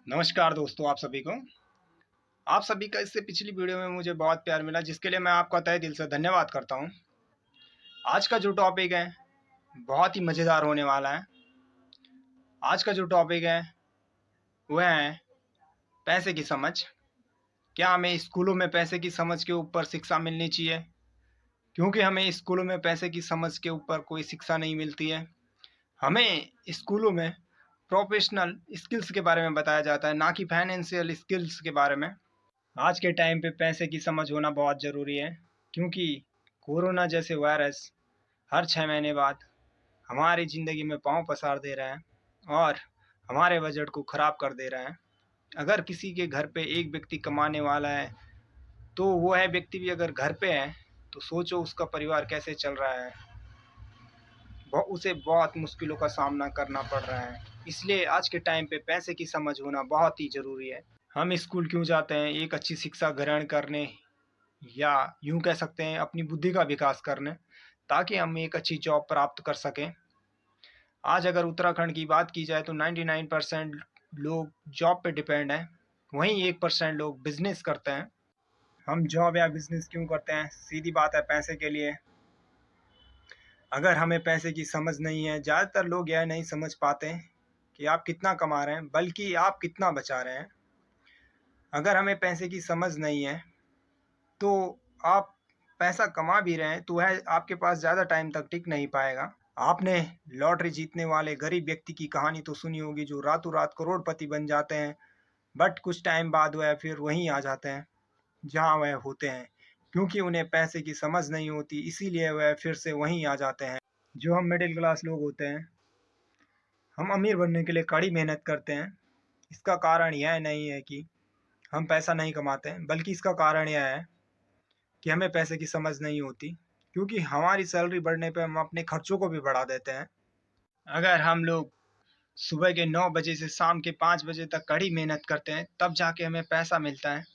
नमस्कार दोस्तों, आप सभी का इससे पिछली वीडियो में मुझे बहुत प्यार मिला, जिसके लिए मैं आपका तहे दिल से धन्यवाद करता हूं। आज का जो टॉपिक है बहुत ही मज़ेदार होने वाला है। आज का जो टॉपिक है वह है पैसे की समझ। क्या हमें स्कूलों में पैसे की समझ के ऊपर शिक्षा मिलनी चाहिए? क्योंकि हमें स्कूलों में पैसे की समझ के ऊपर कोई शिक्षा नहीं मिलती है। हमें स्कूलों में प्रोफेशनल स्किल्स के बारे में बताया जाता है, ना कि फाइनेंशियल स्किल्स के बारे में। आज के टाइम पे पैसे की समझ होना बहुत ज़रूरी है, क्योंकि कोरोना जैसे वायरस हर 6 महीने बाद हमारी ज़िंदगी में पाँव पसार दे रहा है और हमारे बजट को ख़राब कर दे रहा है। अगर किसी के घर पे एक व्यक्ति कमाने वाला है, तो वो है व्यक्ति भी अगर घर पे है, तो सोचो उसका परिवार कैसे चल रहा है। उसे बहुत मुश्किलों का सामना करना पड़ रहा है। इसलिए आज के टाइम पे पैसे की समझ होना बहुत ही ज़रूरी है। हम स्कूल क्यों जाते हैं? एक अच्छी शिक्षा ग्रहण करने, या यूं कह सकते हैं अपनी बुद्धि का विकास करने, ताकि हम एक अच्छी जॉब प्राप्त कर सकें। आज अगर उत्तराखंड की बात की जाए तो 99% लोग जॉब पे डिपेंड हैं, वहीं 1% लोग बिजनेस करते हैं। हम जॉब या बिजनेस क्यों करते हैं? सीधी बात है, पैसे के लिए। अगर हमें पैसे की समझ नहीं है, ज़्यादातर लोग यह नहीं समझ पाते कि आप कितना कमा रहे हैं, बल्कि आप कितना बचा रहे हैं। अगर हमें पैसे की समझ नहीं है, तो आप पैसा कमा भी रहे हैं तो वह आपके पास ज़्यादा टाइम तक टिक नहीं पाएगा। आपने लॉटरी जीतने वाले गरीब व्यक्ति की कहानी तो सुनी होगी, जो रातों रात करोड़पति बन जाते हैं, बट कुछ टाइम बाद वह फिर वहीं आ जाते हैं जहां वह होते हैं, क्योंकि उन्हें पैसे की समझ नहीं होती, इसीलिए वह फिर से वहीं आ जाते हैं। जो हम मिडिल क्लास लोग होते हैं, हम अमीर बनने के लिए कड़ी मेहनत करते हैं। इसका कारण यह नहीं है कि हम पैसा नहीं कमाते हैं, बल्कि इसका कारण यह है कि हमें पैसे की समझ नहीं होती, क्योंकि हमारी सैलरी बढ़ने पे हम अपने खर्चों को भी बढ़ा देते हैं। अगर हम लोग सुबह के 9 बजे से शाम के 5 बजे तक कड़ी मेहनत करते हैं, तब जाके हमें पैसा मिलता है।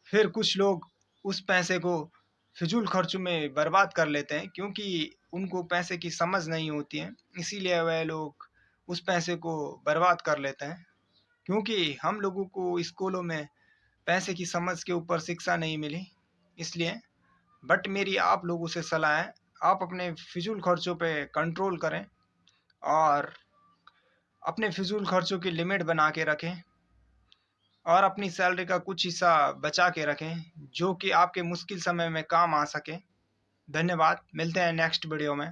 फिर कुछ लोग उस पैसे को फिजूल खर्चों में बर्बाद कर लेते हैं, क्योंकि उनको पैसे की समझ नहीं होती है, इसीलिए वह लोग उस पैसे को बर्बाद कर लेते हैं। क्योंकि हम लोगों को स्कूलों में पैसे की समझ के ऊपर शिक्षा नहीं मिली, इसलिए। बट मेरी आप लोगों से सलाह है, आप अपने फिजूल खर्चों पे कंट्रोल करें और अपने फिजूल खर्चों की लिमिट बना के रखें, और अपनी सैलरी का कुछ हिस्सा बचा के रखें, जो कि आपके मुश्किल समय में काम आ सके। धन्यवाद, मिलते हैं नेक्स्ट वीडियो में।